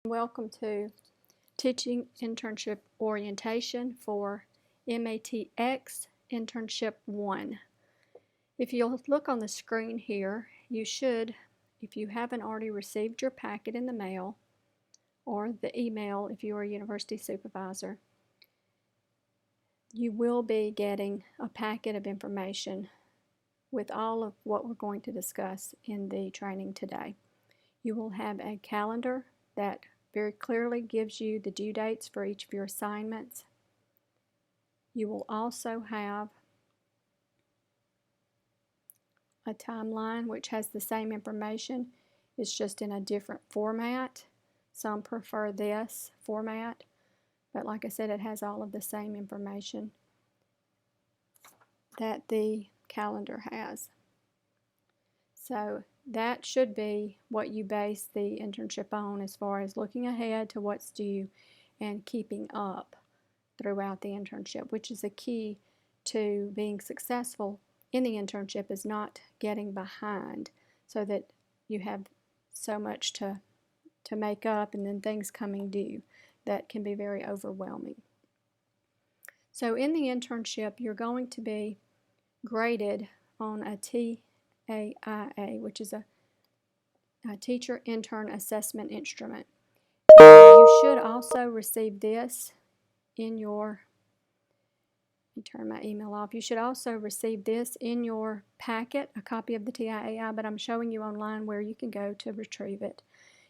Welcome to Teaching Internship Orientation for MATX Internship 1. If you'll look on the screen here, you should, if you haven't already received your packet in the mail or the email if you are a university supervisor, you will be getting a packet of information with all of what we're going to discuss in the training today. You will have a calendar that very clearly gives you the due dates for each of your assignments. You will also have a timeline which has the same information. It's just in a different format. Some prefer this format, but like I said, it has all of the same information that the calendar has. So that should be what you base the internship on as far as looking ahead to what's due and keeping up throughout the internship, which is a key to being successful in the internship, is not getting behind so that you have so much to make up and then things coming due. That can be very overwhelming. So in the internship, you're going to be graded on a TAIA, which is a Teacher Intern Assessment Instrument. And you should also receive this in your, let me turn my email off. You should also receive this in your packet, a copy of the TIAI, but I'm showing you online where you can go to retrieve it.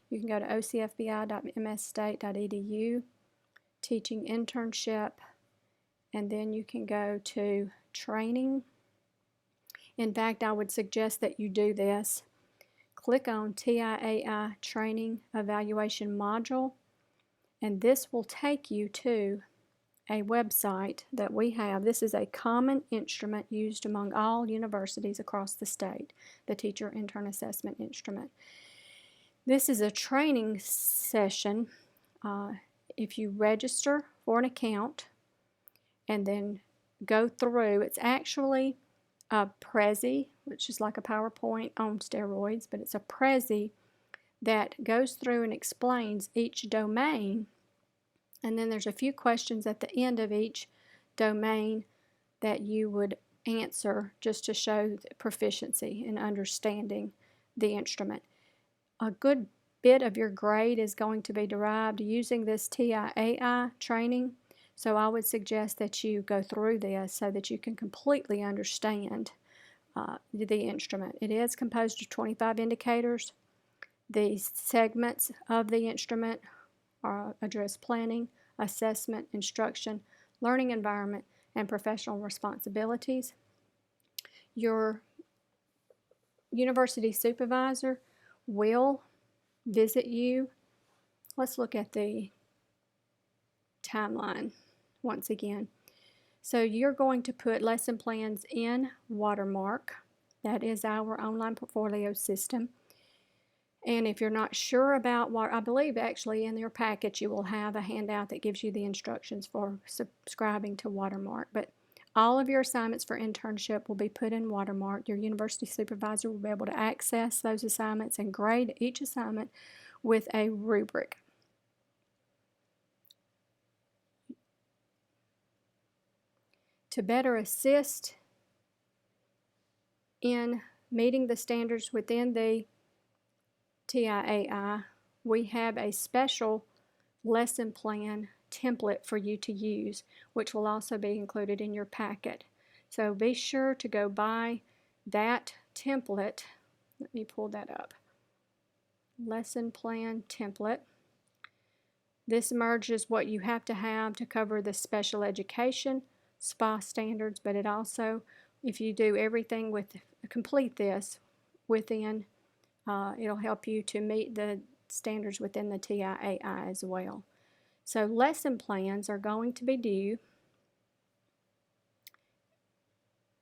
You can go to ocfbi.msstate.edu, Teaching Internship, and then you can go to Training. In fact, I would suggest that you do this. Click on TIAI Training Evaluation Module, and this will take you to a website that we have. This is a common instrument used among all universities across the state, the Teacher Intern Assessment Instrument. This is a training session. If you register for an account and then go through, it's actually a Prezi, which is like a PowerPoint on steroids, but it's a Prezi that goes through and explains each domain, and then there's a few questions at the end of each domain that you would answer just to show proficiency in understanding the instrument. A good bit of your grade is going to be derived using this TIAI training, so I would suggest that you go through this so that you can completely understand the instrument. It is composed of 25 indicators. The segments of the instrument address planning, assessment, instruction, learning environment, and professional responsibilities. Your university supervisor will visit you. Let's look at the timeline once again. So you're going to put lesson plans in Watermark. That is our online portfolio system. And if you're not sure about what, I believe actually in your packet you will have a handout that gives you the instructions for subscribing to Watermark. But all of your assignments for internship will be put in Watermark. Your university supervisor will be able to access those assignments and grade each assignment with a rubric. To better assist in meeting the standards within the TIAI, we have a special lesson plan template for you to use, which will also be included in your packet. So be sure to go buy that template. Let me pull that up. Lesson plan template. This merges what you have to cover the special education SPA standards, but it also, if you do everything complete this within, it'll help you to meet the standards within the TIAI as well. So lesson plans are going to be due.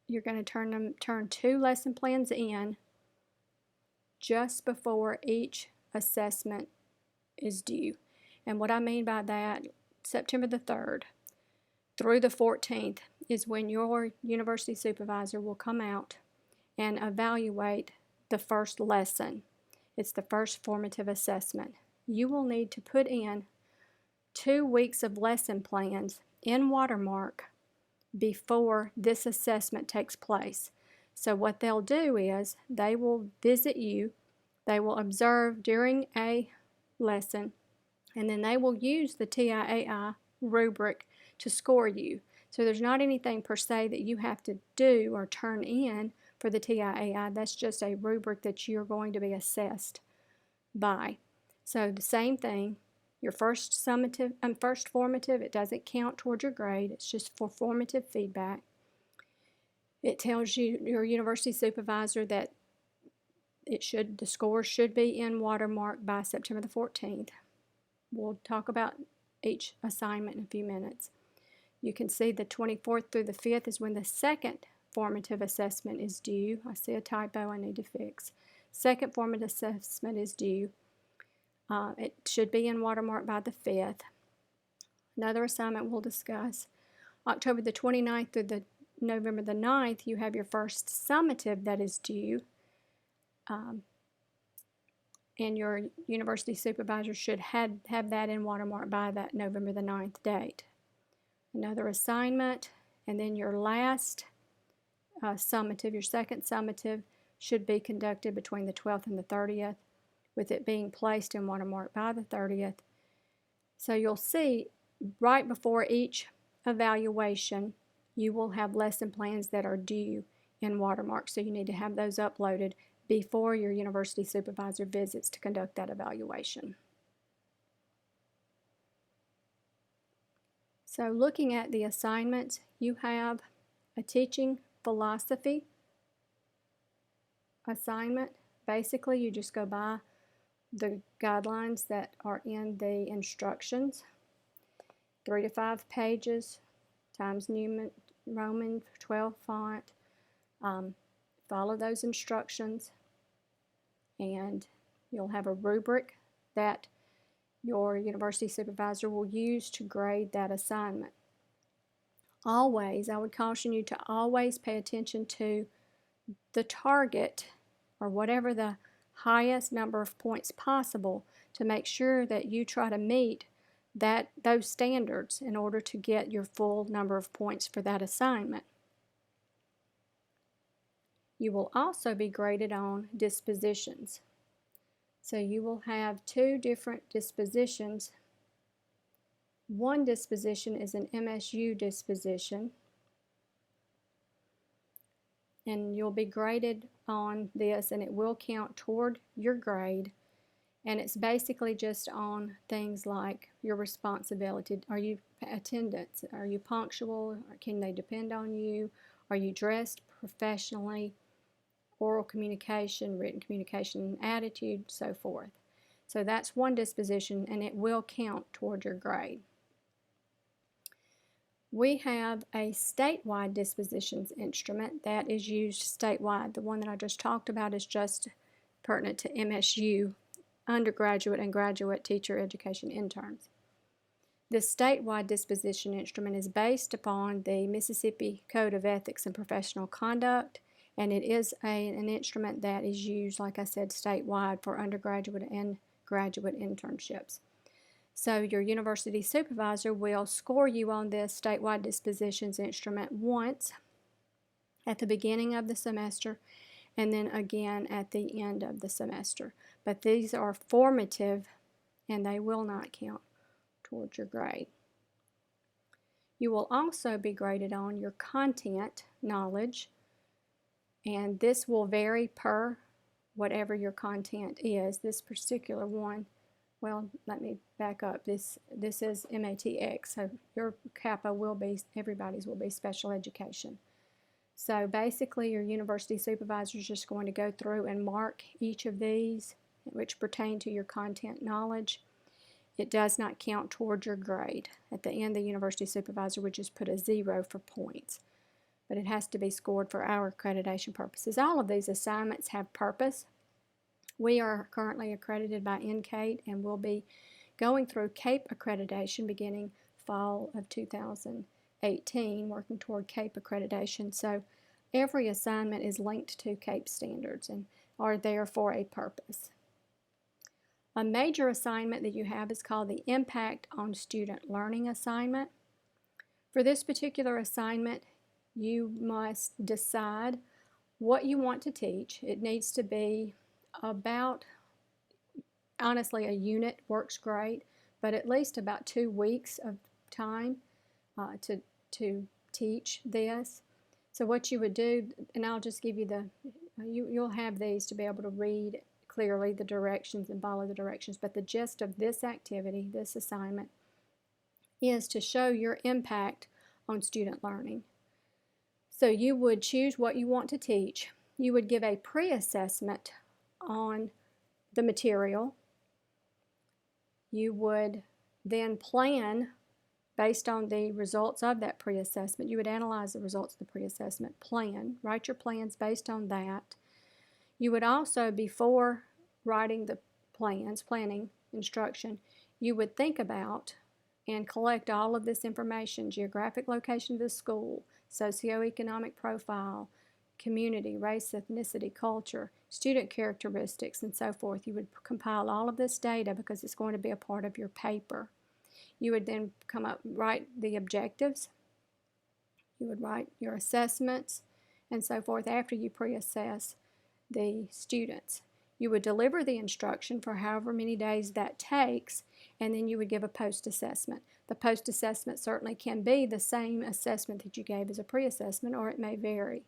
You're going to turn 2 lesson plans in just before each assessment is due. And what I mean by that, September the 3rd through the 14th is when your university supervisor will come out and evaluate the first lesson. It's the first formative assessment. you will need to put in 2 weeks of lesson plans in Watermark before this assessment takes place. So what they'll do is they will visit you, they will observe during a lesson, and then they will use the TIAI rubric to score you. So there's not anything per se that you have to do or turn in for the TIAI. That's just a rubric that you're going to be assessed by. So the same thing, your first formative, it doesn't count toward your grade. It's just for formative feedback. It tells you, your university supervisor, that the scores should be in Watermark by September the 14th. We'll talk about each assignment in a few minutes. You can see the 24th through the 5th is when the second formative assessment is due. I see a typo I need to fix. Second formative assessment is due. It should be in Watermark by the 5th. Another assignment we'll discuss. October the 29th through the November the 9th, you have your first summative that is due. And your university supervisor should have that in Watermark by that November the 9th date. Another assignment, and then your last summative, your second summative, should be conducted between the 12th and the 30th, with it being placed in Watermark by the 30th. So you'll see right before each evaluation, you will have lesson plans that are due in Watermark, so you need to have those uploaded before your university supervisor visits to conduct that evaluation. So looking at the assignments, you have a teaching philosophy assignment. Basically, you just go by the guidelines that are in the instructions. 3 to 5 pages, Times New Roman 12 font. Follow those instructions, and you'll have a rubric that your university supervisor will use to grade that assignment. Always, I would caution you to always pay attention to the target, or whatever the highest number of points possible, to make sure that you try to meet those standards in order to get your full number of points for that assignment. You will also be graded on dispositions. So you will have 2 different dispositions. One disposition is an MSU disposition, and you'll be graded on this, and it will count toward your grade. And it's basically just on things like your responsibility. Are you attendance? Are you punctual? Can they depend on you? Are you dressed professionally? Oral communication, written communication, attitude, so forth. So that's one disposition, and it will count toward your grade. We have a statewide dispositions instrument that is used statewide. The one that I just talked about is just pertinent to MSU undergraduate and graduate teacher education interns. This statewide disposition instrument is based upon the Mississippi Code of Ethics and Professional Conduct, and it is an instrument that is used, like I said, statewide for undergraduate and graduate internships. So your university supervisor will score you on this statewide dispositions instrument once at the beginning of the semester, and then again at the end of the semester. But these are formative, and they will not count towards your grade. You will also be graded on your content knowledge, and this will vary per whatever your content is. This particular one, well, let me back up. This is MATX, so your CAPA will be, everybody's will be special education. So basically your university supervisor is just going to go through and mark each of these which pertain to your content knowledge. It does not count toward your grade. At the end, the university supervisor would just put a 0 for points, but it has to be scored for our accreditation purposes. All of these assignments have purpose. We are currently accredited by NCATE, and will be going through CAPE accreditation beginning fall of 2018, working toward CAPE accreditation. So every assignment is linked to CAPE standards and are there for a purpose. A major assignment that you have is called the Impact on Student Learning assignment. For this particular assignment, you must decide what you want to teach. It needs to be about, honestly, a unit works great, but at least about 2 weeks of time to teach this. So what you would do, and I'll just give you you'll have these to be able to read clearly the directions and follow the directions, but the gist of this activity, this assignment, is to show your impact on student learning. So you would choose what you want to teach. You would give a pre-assessment on the material. You would then plan based on the results of that pre-assessment. You would analyze the results of the pre-assessment, plan, write your plans based on that. You would also, before writing the plans, planning, instruction, you would think about and collect all of this information: geographic location of the school, socioeconomic profile, community, race, ethnicity, culture, student characteristics, and so forth. You would compile all of this data because it's going to be a part of your paper. You would then write the objectives. You would write your assessments and so forth after you pre-assess the students. You would deliver the instruction for however many days that takes, and then you would give a post-assessment. The post-assessment certainly can be the same assessment that you gave as a pre-assessment, or it may vary.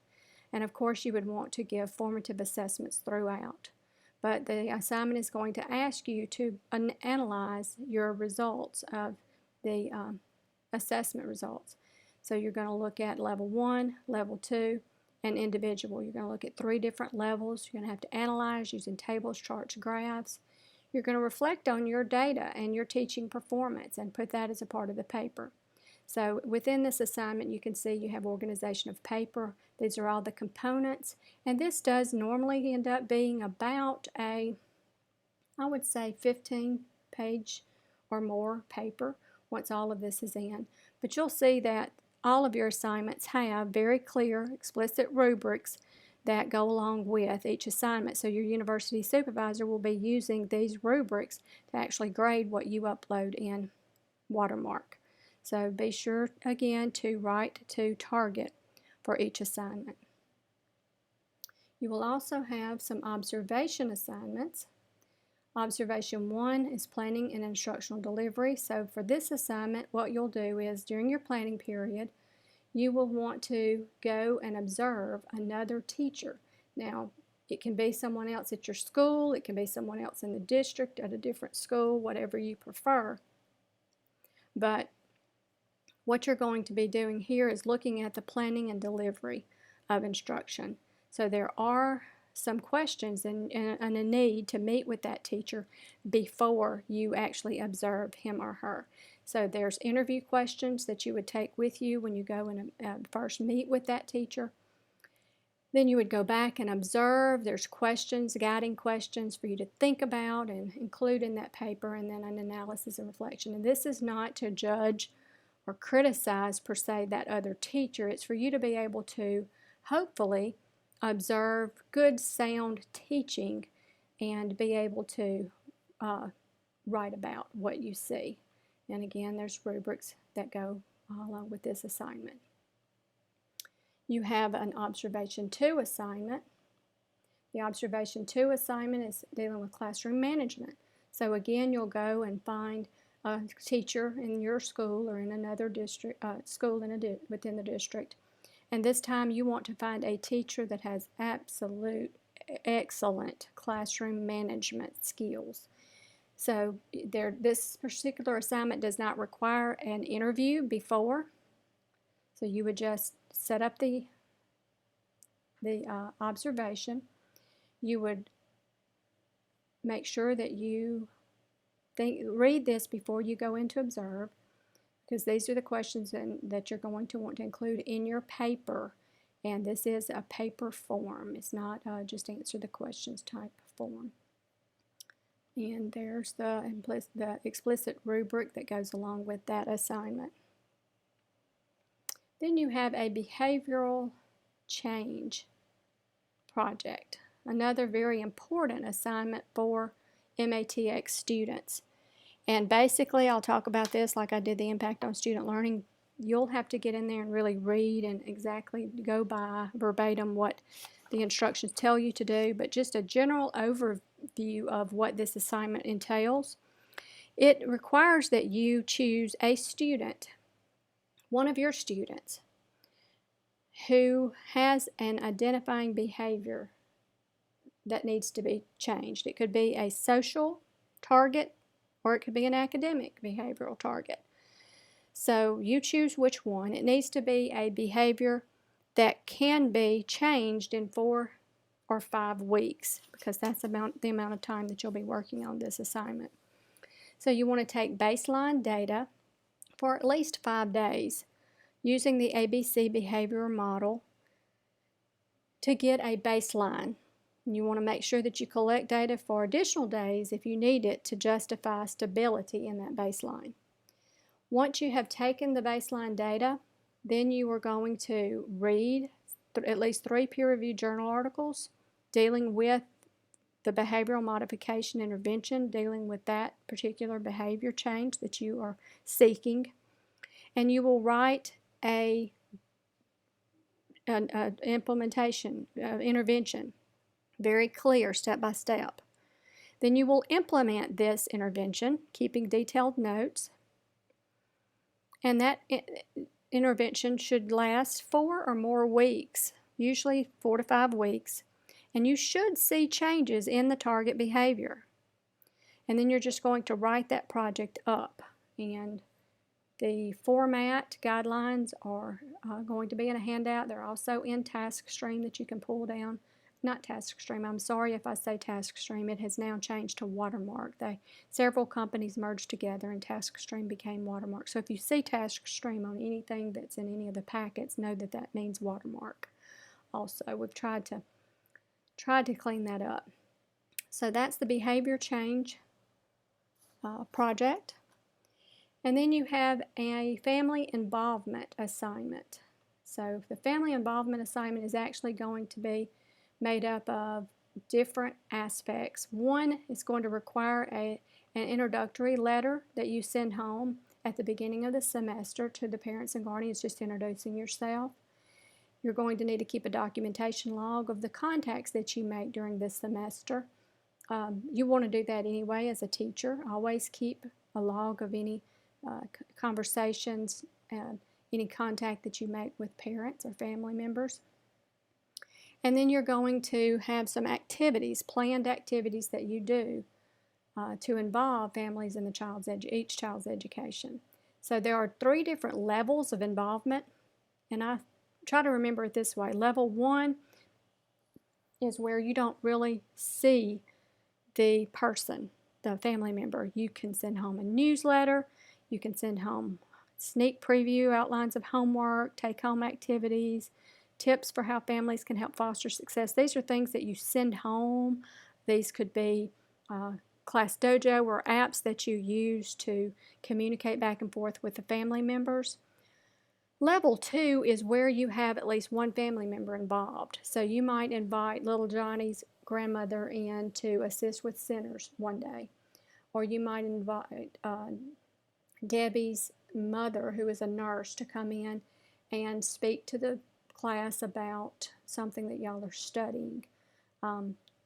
And of course, you would want to give formative assessments throughout. But the assignment is going to ask you to analyze your results of the assessment results. So you're going to look at level 1, level 2, and individual. You're going to look at 3 different levels. You're going to have to analyze using tables, charts, graphs. You're going to reflect on your data and your teaching performance and put that as a part of the paper. So within this assignment, you can see you have organization of paper. These are all the components, and this does normally end up being about I would say 15-page or more paper once all of this is in. But you'll see that all of your assignments have very clear, explicit rubrics that go along with each assignment. So your university supervisor will be using these rubrics to actually grade what you upload in Watermark. So be sure, again, to write to target for each assignment. You will also have some observation assignments. Observation 1 is planning and instructional delivery. So for this assignment, what you'll do is during your planning period, you will want to go and observe another teacher. Now, it can be someone else at your school, it can be someone else in the district at a different school, whatever you prefer. But what you're going to be doing here is looking at the planning and delivery of instruction. So there are some questions and a need to meet with that teacher before you actually observe him or her. So there's interview questions that you would take with you when you go and first meet with that teacher. Then you would go back and observe. There's questions, guiding questions for you to think about and include in that paper, and then an analysis and reflection. And this is not to judge or criticize per se that other teacher. It's for you to be able to hopefully observe good sound teaching and be able to write about what you see. And again, there's rubrics that go along with this assignment. You have an Observation 2 assignment. The Observation 2 assignment is dealing with classroom management. So again, you'll go and find a teacher in your school or in another district, school within the district. And this time you want to find a teacher that has absolute excellent classroom management skills. So this particular assignment does not require an interview before. So you would just set up the observation. You would make sure that you read this before you go in to observe, because these are the questions that you're going to want to include in your paper. And this is a paper form. It's not just answer the questions type form. And there's the explicit rubric that goes along with that assignment. Then you have a behavioral change project, another very important assignment for MATX students. And basically, I'll talk about this like I did the impact on student learning. You'll have to get in there and really read and exactly go by verbatim what the instructions tell you to do, but just a general overview of what this assignment entails. It requires that you choose a student, one of your students, who has an identifying behavior that needs to be changed. It could be a social target or it could be an academic behavioral target. So you choose which one. It needs to be a behavior that can be changed in 4 or 5 weeks, because that's the amount of time that you'll be working on this assignment. So you want to take baseline data for at least 5 days using the ABC behavior model to get a baseline. And you want to make sure that you collect data for additional days if you need it to justify stability in that baseline. Once you have taken the baseline data, then you are going to read at least 3 peer-reviewed journal articles dealing with the behavioral modification intervention, dealing with that particular behavior change that you are seeking. And you will write an implementation intervention, very clear step by step. Then you will implement this intervention, keeping detailed notes. And that intervention should last 4 or more weeks, usually 4 to 5 weeks. And you should see changes in the target behavior. And then you're just going to write that project up. And the format guidelines are going to be in a handout. They're also in TaskStream that you can pull down. Not TaskStream, I'm sorry if I say TaskStream. It has now changed to Watermark. Several companies merged together and TaskStream became Watermark. So if you see TaskStream on anything that's in any of the packets, know that that means Watermark. Also, we've tried to clean that up. So that's the behavior change project. And then you have a family involvement assignment. So the family involvement assignment is actually going to be made up of different aspects. One is going to require an introductory letter that you send home at the beginning of the semester to the parents and guardians, just introducing yourself. You're going to need to keep a documentation log of the contacts that you make during this semester. You want to do that anyway as a teacher. Always keep a log of any conversations, any contact that you make with parents or family members. And then you're going to have some activities, planned activities that you do to involve families in each child's education. So there are 3 different levels of involvement, and I try to remember it this way. Level 1 is where you don't really see the person, the family member. You can send home a newsletter, you can send home sneak preview, outlines of homework, take-home activities, tips for how families can help foster success. These are things that you send home. These could be Class Dojo or apps that you use to communicate back and forth with the family members. Level 2 is where you have at least one family member involved. So you might invite little Johnny's grandmother in to assist with centers one day. Or you might invite Debbie's mother, who is a nurse, to come in and speak to the class about something that y'all are studying.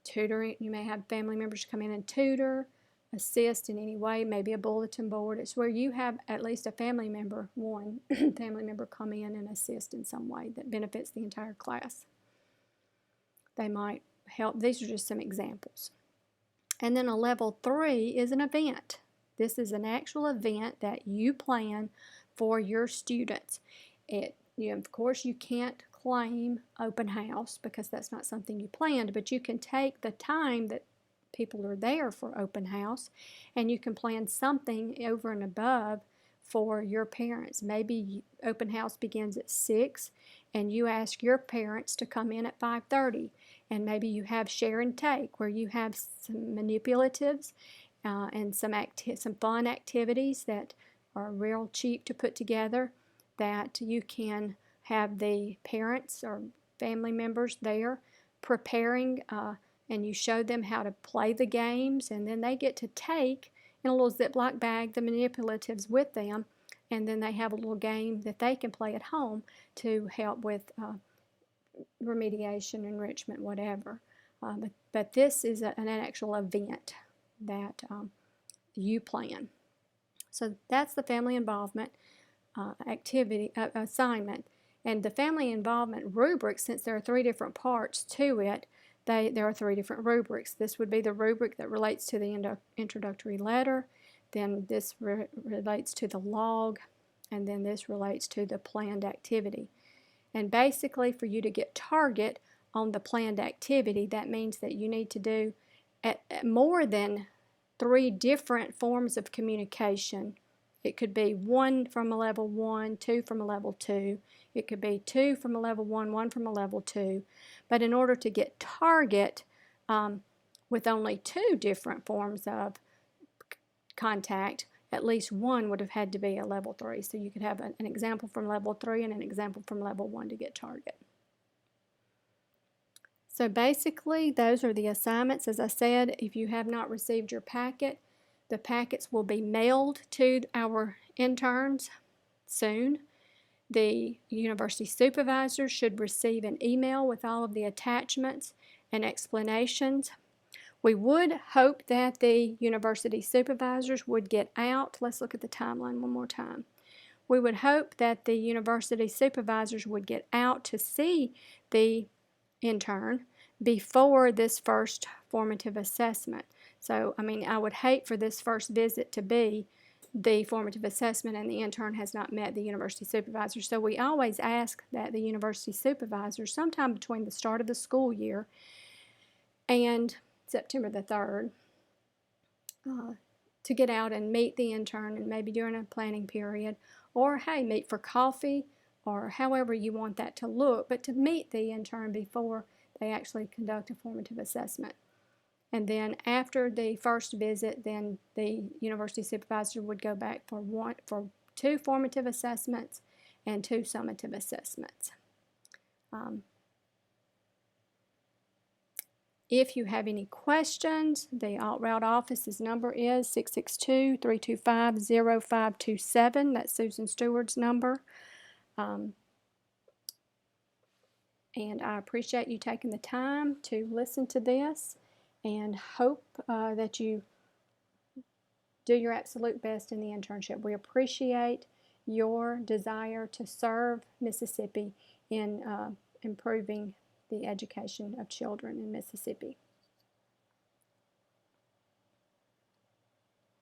Tutoring, you may have family members come in and tutor, assist in any way, maybe a bulletin board. It's where you have at least a family member, one family member, come in and assist in some way that benefits the entire class. They might help. These are just some examples. And then a level 3 is an event. This is an actual event that you plan for your students. Of course, you can't claim open house because that's not something you planned, but you can take the time that people are there for open house and you can plan something over and above for your parents. Maybe open house begins at 6 and you ask your parents to come in at 5:30, and maybe you have share and take where you have some manipulatives and some fun activities that are real cheap to put together, that you can have the parents or family members there preparing and you show them how to play the games, and then they get to take in a little Ziploc bag the manipulatives with them, and then they have a little game that they can play at home to help with remediation, enrichment, whatever. But this is an actual event that you plan. So that's the family involvement activity assignment. And the family involvement rubric, since there are 3 different parts to it, there are 3 different rubrics. This would be the rubric that relates to the introductory letter, then this relates to the log, and then this relates to the planned activity. And basically, for you to get target on the planned activity, that means that you need to do more than 3 different forms of communication. It could be 1 from a level 1, 2 from a level 2. It could be 2 from a level 1, 1 from a level 2. But in order to get target with only 2 different forms of contact, at least one would have had to be a level 3. So you could have an example from level 3 and an example from level 1 to get target. So basically, those are the assignments. As I said, if you have not received your packet, the packets will be mailed to our interns soon. The university supervisor should receive an email with all of the attachments and explanations. We would hope that the university supervisors would get out. Let's look at the timeline one more time. We would hope that the university supervisors would get out to see the intern before this first formative assessment. So, I would hate for this first visit to be the formative assessment and the intern has not met the university supervisor. So we always ask that the university supervisor, sometime between the start of the school year and September the 3rd, to get out and meet the intern, and maybe during a planning period, or hey, meet for coffee, or however you want that to look, but to meet the intern before they actually conduct a formative assessment. And then after the first visit, then the university supervisor would go back for 2 formative assessments and 2 summative assessments. If you have any questions, the Alt-Route office's number is 662-325-0527. That's Susan Stewart's number. And I appreciate you taking the time to listen to this and hope that you do your absolute best in the internship. We appreciate your desire to serve Mississippi in improving the education of children in Mississippi.